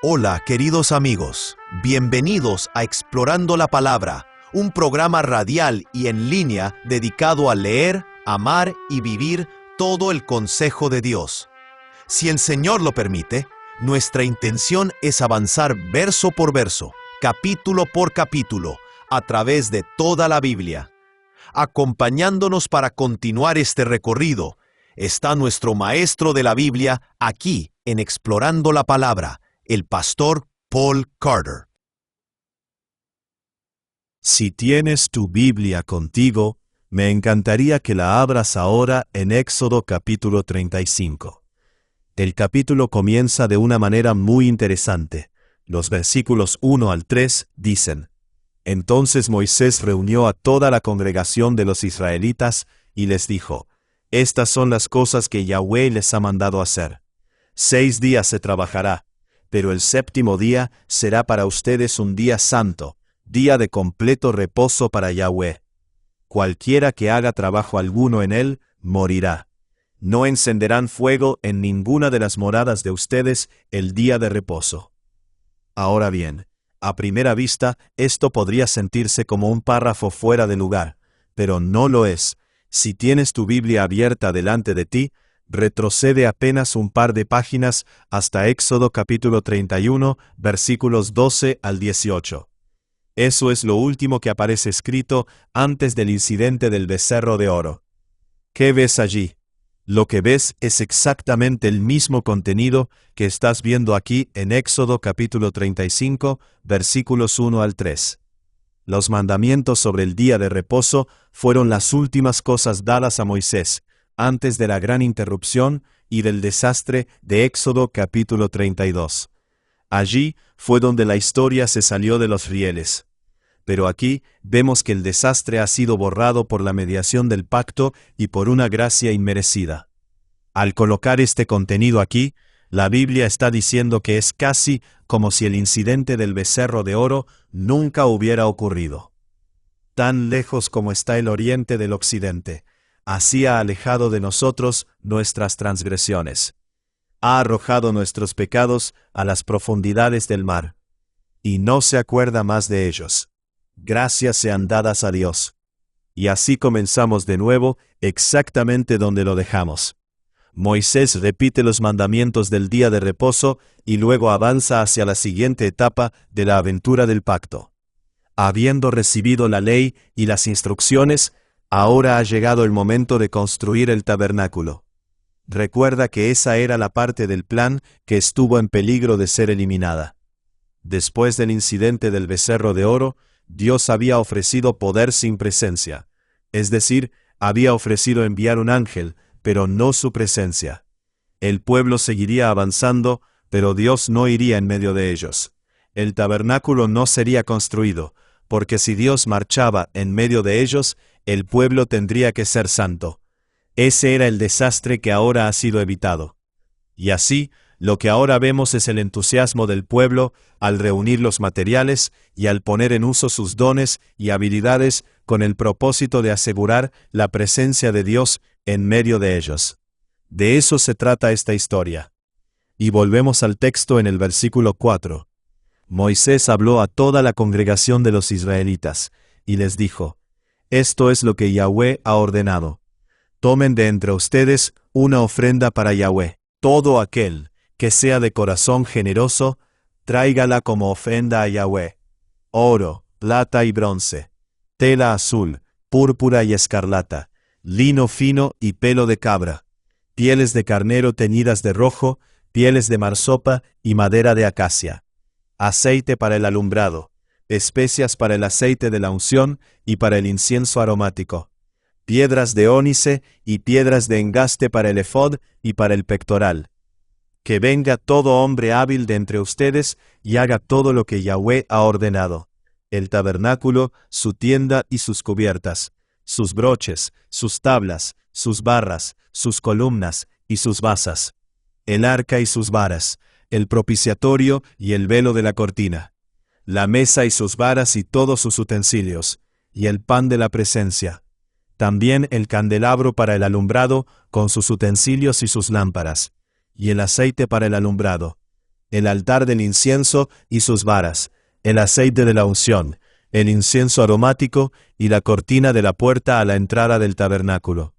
Hola, queridos amigos. Bienvenidos a Explorando la Palabra, un programa radial y en línea dedicado a leer, amar y vivir todo el consejo de Dios. Si el Señor lo permite, nuestra intención es avanzar verso por verso, capítulo por capítulo, a través de toda la Biblia. Acompañándonos para continuar este recorrido, está nuestro maestro de la Biblia aquí en Explorando la Palabra, el pastor Paul Carter. Si tienes tu Biblia contigo, me encantaría que la abras ahora en Éxodo capítulo 35. El capítulo comienza de una manera muy interesante. Los versículos 1 al 3 dicen: Entonces Moisés reunió a toda la congregación de los israelitas y les dijo: Estas son las cosas que Yahweh les ha mandado hacer. 6 días se trabajará, pero el séptimo día será para ustedes un día santo, día de completo reposo para Yahweh. Cualquiera que haga trabajo alguno en él, morirá. No encenderán fuego en ninguna de las moradas de ustedes el día de reposo. Ahora bien, a primera vista, esto podría sentirse como un párrafo fuera de lugar, pero no lo es. Si tienes tu Biblia abierta delante de ti, retrocede apenas un par de páginas hasta Éxodo capítulo 31, versículos 12 al 18. Eso es lo último que aparece escrito antes del incidente del becerro de oro. ¿Qué ves allí? Lo que ves es exactamente el mismo contenido que estás viendo aquí en Éxodo capítulo 35, versículos 1 al 3. Los mandamientos sobre el día de reposo fueron las últimas cosas dadas a Moisés, antes de la gran interrupción y del desastre de Éxodo capítulo 32. Allí fue donde la historia se salió de los rieles. Pero aquí vemos que el desastre ha sido borrado por la mediación del pacto y por una gracia inmerecida. Al colocar este contenido aquí, la Biblia está diciendo que es casi como si el incidente del becerro de oro nunca hubiera ocurrido. Tan lejos como está el oriente del occidente, así ha alejado de nosotros nuestras transgresiones. Ha arrojado nuestros pecados a las profundidades del mar, y no se acuerda más de ellos. Gracias sean dadas a Dios. Y así comenzamos de nuevo, exactamente donde lo dejamos. Moisés repite los mandamientos del día de reposo y luego avanza hacia la siguiente etapa de la aventura del pacto. Habiendo recibido la ley y las instrucciones, ahora ha llegado el momento de construir el tabernáculo. Recuerda que esa era la parte del plan que estuvo en peligro de ser eliminada. Después del incidente del becerro de oro, Dios había ofrecido poder sin presencia, es decir, había ofrecido enviar un ángel, pero no su presencia. El pueblo seguiría avanzando, pero Dios no iría en medio de ellos. El tabernáculo no sería construido, porque si Dios marchaba en medio de ellos, el pueblo tendría que ser santo. Ese era el desastre que ahora ha sido evitado. Y así, lo que ahora vemos es el entusiasmo del pueblo al reunir los materiales y al poner en uso sus dones y habilidades con el propósito de asegurar la presencia de Dios en medio de ellos. De eso se trata esta historia. Y volvemos al texto en el versículo 4. Moisés habló a toda la congregación de los israelitas, y les dijo: Esto es lo que Yahweh ha ordenado. Tomen de entre ustedes una ofrenda para Yahweh. Todo aquel que sea de corazón generoso, tráigala como ofrenda a Yahweh. Oro, plata y bronce, tela azul, púrpura y escarlata, lino fino y pelo de cabra, pieles de carnero teñidas de rojo, pieles de marsopa y madera de acacia, aceite para el alumbrado, especias para el aceite de la unción y para el incienso aromático, piedras de ónice y piedras de engaste para el efod y para el pectoral. Que venga todo hombre hábil de entre ustedes y haga todo lo que Yahweh ha ordenado: el tabernáculo, su tienda y sus cubiertas, sus broches, sus tablas, sus barras, sus columnas y sus basas, el arca y sus varas, el propiciatorio y el velo de la cortina, la mesa y sus varas y todos sus utensilios, y el pan de la presencia. También el candelabro para el alumbrado con sus utensilios y sus lámparas, y el aceite para el alumbrado, el altar del incienso y sus varas, el aceite de la unción, el incienso aromático y la cortina de la puerta a la entrada del tabernáculo,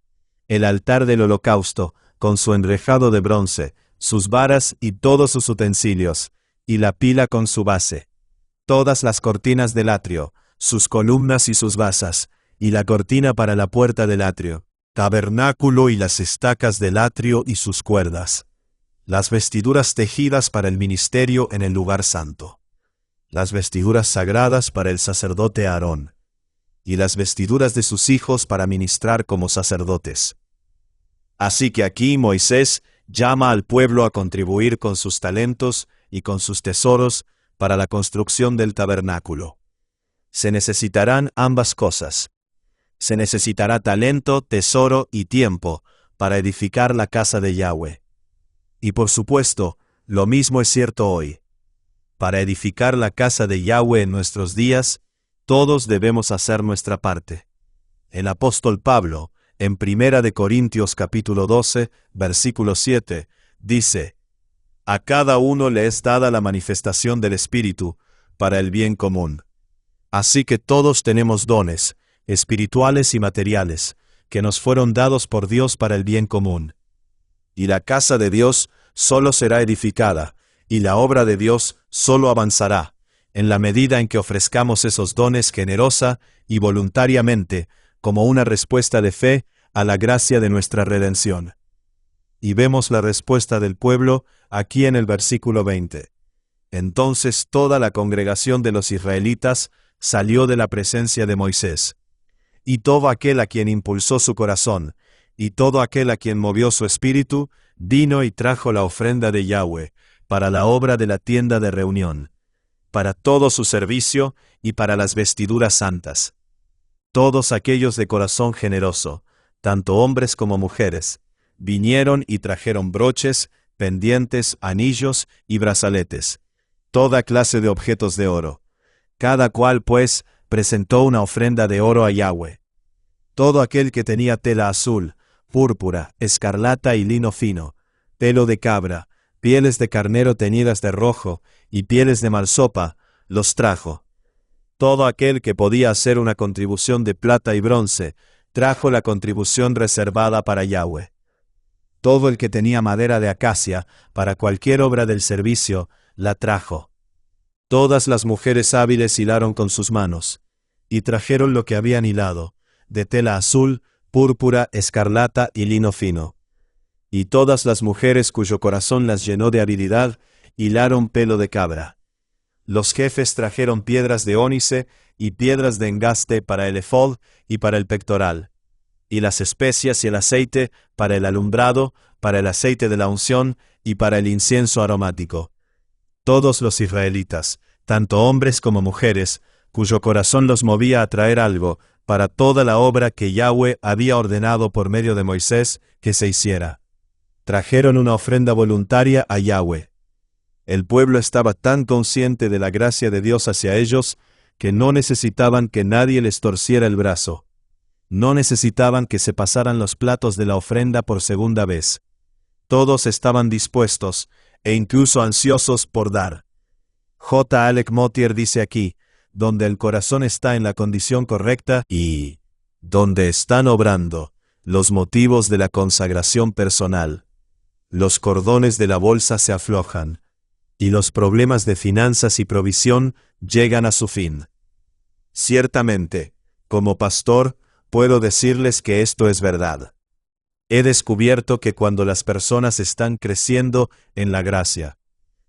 el altar del holocausto, con su enrejado de bronce, sus varas y todos sus utensilios, y la pila con su base, todas las cortinas del atrio, sus columnas y sus basas, y la cortina para la puerta del atrio, tabernáculo y las estacas del atrio y sus cuerdas, las vestiduras tejidas para el ministerio en el lugar santo, las vestiduras sagradas para el sacerdote Aarón, y las vestiduras de sus hijos para ministrar como sacerdotes. Así que aquí Moisés llama al pueblo a contribuir con sus talentos y con sus tesoros para la construcción del tabernáculo. Se necesitarán ambas cosas. Se necesitará talento, tesoro y tiempo para edificar la casa de Yahweh. Y por supuesto, lo mismo es cierto hoy. Para edificar la casa de Yahweh en nuestros días, todos debemos hacer nuestra parte. El apóstol Pablo, en 1 Corintios capítulo 12, versículo 7, dice: «A cada uno le es dada la manifestación del Espíritu para el bien común». Así que todos tenemos dones, espirituales y materiales, que nos fueron dados por Dios para el bien común. Y la casa de Dios solo será edificada, y la obra de Dios solo avanzará, en la medida en que ofrezcamos esos dones generosa y voluntariamente, como una respuesta de fe a la gracia de nuestra redención. Y vemos la respuesta del pueblo aquí en el versículo 20. Entonces toda la congregación de los israelitas salió de la presencia de Moisés. Y todo aquel a quien impulsó su corazón, y todo aquel a quien movió su espíritu, vino y trajo la ofrenda de Yahweh, para la obra de la tienda de reunión, para todo su servicio y para las vestiduras santas. Todos aquellos de corazón generoso, tanto hombres como mujeres, vinieron y trajeron broches, pendientes, anillos y brazaletes, toda clase de objetos de oro. Cada cual, pues, presentó una ofrenda de oro a Yahweh. Todo aquel que tenía tela azul, púrpura, escarlata y lino fino, pelo de cabra, pieles de carnero teñidas de rojo y pieles de marsopa, los trajo. Todo aquel que podía hacer una contribución de plata y bronce, trajo la contribución reservada para Yahweh. Todo el que tenía madera de acacia, para cualquier obra del servicio, la trajo. Todas las mujeres hábiles hilaron con sus manos, y trajeron lo que habían hilado, de tela azul, púrpura, escarlata y lino fino. Y todas las mujeres cuyo corazón las llenó de habilidad, hilaron pelo de cabra. Los jefes trajeron piedras de ónice y piedras de engaste para el efod y para el pectoral, y las especias y el aceite para el alumbrado, para el aceite de la unción y para el incienso aromático. Todos los israelitas, tanto hombres como mujeres, cuyo corazón los movía a traer algo para toda la obra que Yahweh había ordenado por medio de Moisés que se hiciera, trajeron una ofrenda voluntaria a Yahweh. El pueblo estaba tan consciente de la gracia de Dios hacia ellos que no necesitaban que nadie les torciera el brazo. No necesitaban que se pasaran los platos de la ofrenda por segunda vez. Todos estaban dispuestos e incluso ansiosos por dar. J. Alec Motyer dice aquí, donde el corazón está en la condición correcta y donde están obrando los motivos de la consagración personal, los cordones de la bolsa se aflojan, y los problemas de finanzas y provisión llegan a su fin. Ciertamente, como pastor, puedo decirles que esto es verdad. He descubierto que cuando las personas están creciendo en la gracia,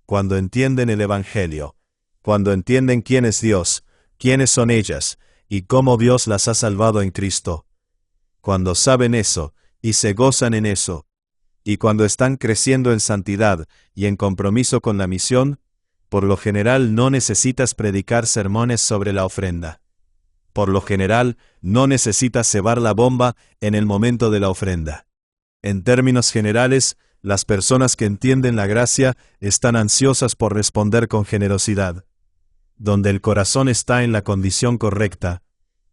cuando entienden el Evangelio, cuando entienden quién es Dios, quiénes son ellas, y cómo Dios las ha salvado en Cristo, cuando saben eso, y se gozan en eso, y cuando están creciendo en santidad y en compromiso con la misión, por lo general no necesitas predicar sermones sobre la ofrenda. Por lo general, no necesitas cebar la bomba en el momento de la ofrenda. En términos generales, las personas que entienden la gracia están ansiosas por responder con generosidad. Donde el corazón está en la condición correcta,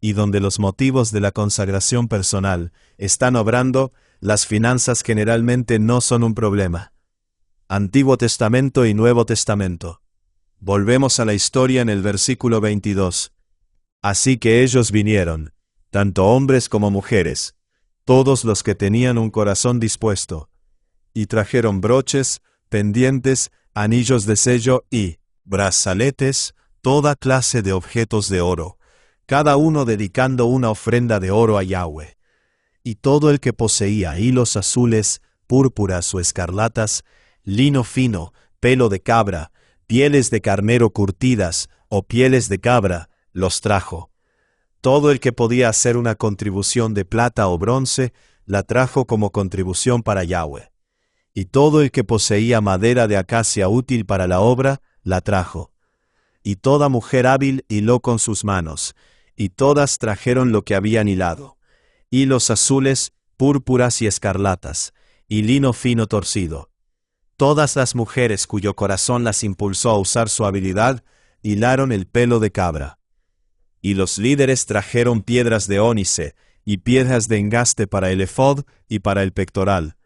y donde los motivos de la consagración personal están obrando, las finanzas generalmente no son un problema. Antiguo Testamento y Nuevo Testamento. Volvemos a la historia en el versículo 22. Así que ellos vinieron, tanto hombres como mujeres, todos los que tenían un corazón dispuesto, y trajeron broches, pendientes, anillos de sello y brazaletes, toda clase de objetos de oro, cada uno dedicando una ofrenda de oro a Yahweh. Y todo el que poseía hilos azules, púrpuras o escarlatas, lino fino, pelo de cabra, pieles de carnero curtidas o pieles de cabra, los trajo. Todo el que podía hacer una contribución de plata o bronce, la trajo como contribución para Yahweh. Y todo el que poseía madera de acacia útil para la obra, la trajo. Y toda mujer hábil hiló con sus manos, y todas trajeron lo que habían hilado: hilos azules, púrpuras y escarlatas, y lino fino torcido. Todas las mujeres cuyo corazón las impulsó a usar su habilidad, hilaron el pelo de cabra. Y los líderes trajeron piedras de ónice, y piedras de engaste para el efod y para el pectoral,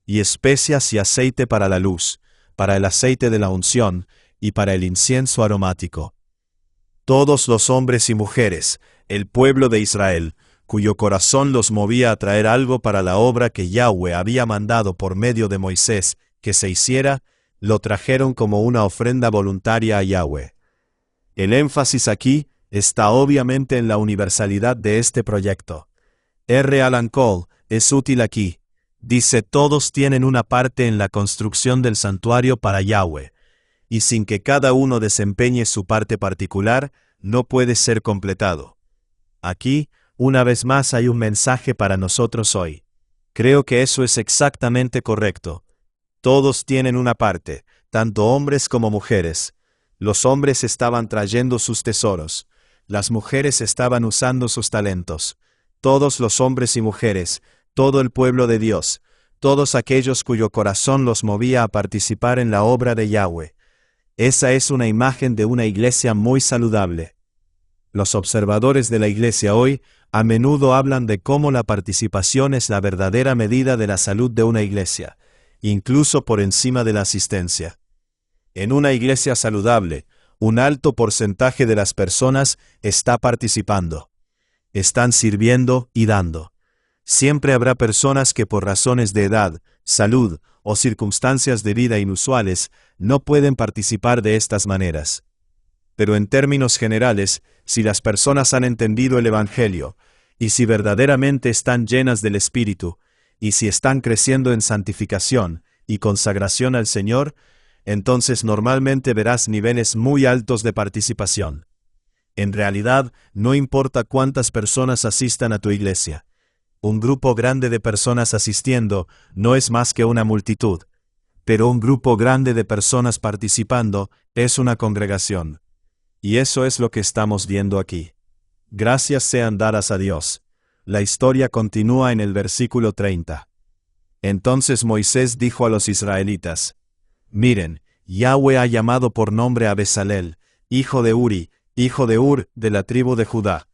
y especias y aceite para la luz, para el aceite de la unción, y para el incienso aromático. Todos los hombres y mujeres, el pueblo de Israel, cuyo corazón los movía a traer algo para la obra que Yahweh había mandado por medio de Moisés que se hiciera, lo trajeron como una ofrenda voluntaria a Yahweh. El énfasis aquí está obviamente en la universalidad de este proyecto. R. Alan Cole es útil aquí. Dice: todos tienen una parte en la construcción del santuario para Yahweh, y sin que cada uno desempeñe su parte particular, no puede ser completado. Aquí, una vez más, hay un mensaje para nosotros hoy. Creo que eso es exactamente correcto. Todos tienen una parte, tanto hombres como mujeres. Los hombres estaban trayendo sus tesoros. Las mujeres estaban usando sus talentos. Todos los hombres y mujeres, todo el pueblo de Dios, todos aquellos cuyo corazón los movía a participar en la obra de Yahweh. Esa es una imagen de una iglesia muy saludable. Los observadores de la iglesia hoy a menudo hablan de cómo la participación es la verdadera medida de la salud de una iglesia, incluso por encima de la asistencia. En una iglesia saludable, un alto porcentaje de las personas está participando. Están sirviendo y dando. Siempre habrá personas que por razones de edad, salud o circunstancias de vida inusuales no pueden participar de estas maneras. Pero en términos generales, si las personas han entendido el Evangelio, y si verdaderamente están llenas del Espíritu, y si están creciendo en santificación y consagración al Señor, entonces normalmente verás niveles muy altos de participación. En realidad, no importa cuántas personas asistan a tu iglesia. Un grupo grande de personas asistiendo no es más que una multitud, pero un grupo grande de personas participando es una congregación. Y eso es lo que estamos viendo aquí. Gracias sean dadas a Dios. La historia continúa en el versículo 30. Entonces Moisés dijo a los israelitas: miren, Yahweh ha llamado por nombre a Bezalel, hijo de Uri, hijo de Ur, de la tribu de Judá,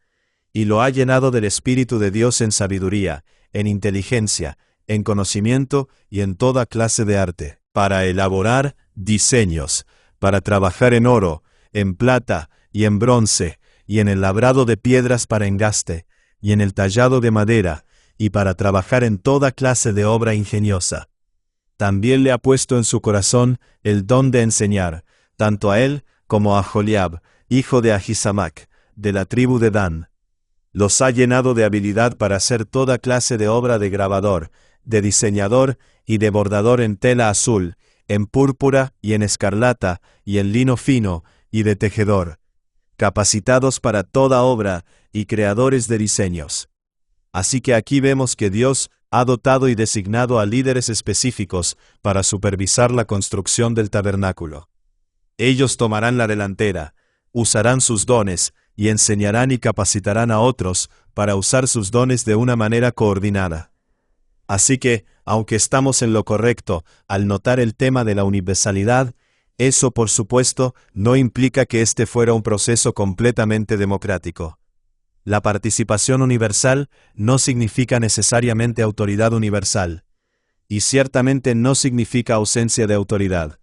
y lo ha llenado del Espíritu de Dios en sabiduría, en inteligencia, en conocimiento y en toda clase de arte, para elaborar diseños, para trabajar en oro, en plata y en bronce, y en el labrado de piedras para engaste, y en el tallado de madera, y para trabajar en toda clase de obra ingeniosa. También le ha puesto en su corazón el don de enseñar, tanto a él como a Joliab, hijo de Ahisamac, de la tribu de Dan. Los ha llenado de habilidad para hacer toda clase de obra de grabador, de diseñador y de bordador en tela azul, en púrpura y en escarlata, y en lino fino, y de tejedor, capacitados para toda obra y creadores de diseños. Así que aquí vemos que Dios ha dotado y designado a líderes específicos para supervisar la construcción del tabernáculo. Ellos tomarán la delantera, usarán sus dones y enseñarán y capacitarán a otros para usar sus dones de una manera coordinada. Así que, aunque estamos en lo correcto al notar el tema de la universalidad, eso, por supuesto, no implica que este fuera un proceso completamente democrático. La participación universal no significa necesariamente autoridad universal. y ciertamente no significa ausencia de autoridad.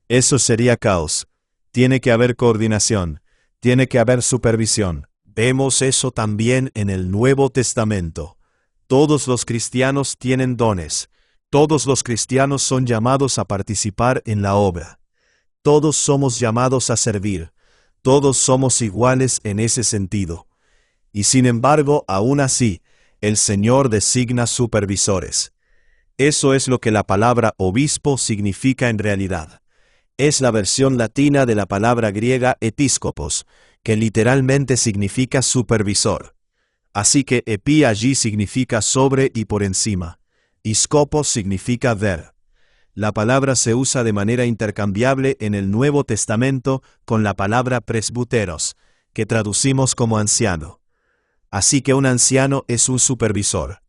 Eso sería caos. Tiene que haber coordinación, tiene que haber supervisión. Vemos eso también en el Nuevo Testamento. Todos los cristianos tienen dones. Todos los cristianos son llamados a participar en la obra. Todos somos llamados a servir. Todos somos iguales en ese sentido. Y sin embargo, aún así, el Señor designa supervisores. Eso es lo que la palabra obispo significa en realidad. Es la versión latina de la palabra griega episcopos, que literalmente significa supervisor. Así que epi allí significa sobre y por encima. Y scopos significa ver. La palabra se usa de manera intercambiable en el Nuevo Testamento con la palabra presbuteros, que traducimos como anciano. Así que un anciano es un supervisor.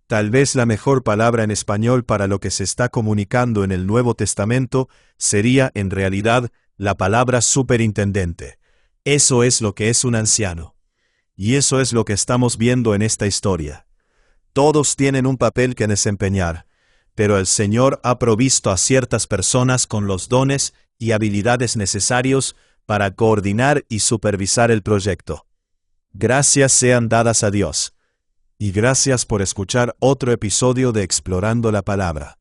Tal vez la mejor palabra en español para lo que se está comunicando en el Nuevo Testamento sería, en realidad, la palabra superintendente. Eso es lo que es un anciano. Y eso es lo que estamos viendo en esta historia. Todos tienen un papel que desempeñar, pero el Señor ha provisto a ciertas personas con los dones y habilidades necesarios para coordinar y supervisar el proyecto. Gracias sean dadas a Dios. Y gracias por escuchar otro episodio de Explorando la Palabra.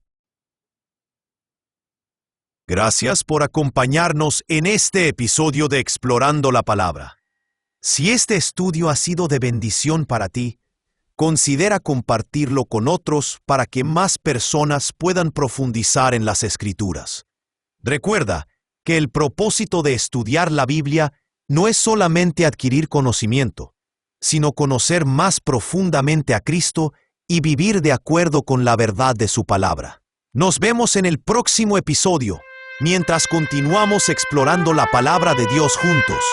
Gracias por acompañarnos en este episodio de Explorando la Palabra. Si este estudio ha sido de bendición para ti, considera compartirlo con otros para que más personas puedan profundizar en las Escrituras. Recuerda que el propósito de estudiar la Biblia no es solamente adquirir conocimiento, sino conocer más profundamente a Cristo y vivir de acuerdo con la verdad de su palabra. Nos vemos en el próximo episodio, mientras continuamos explorando la palabra de Dios juntos.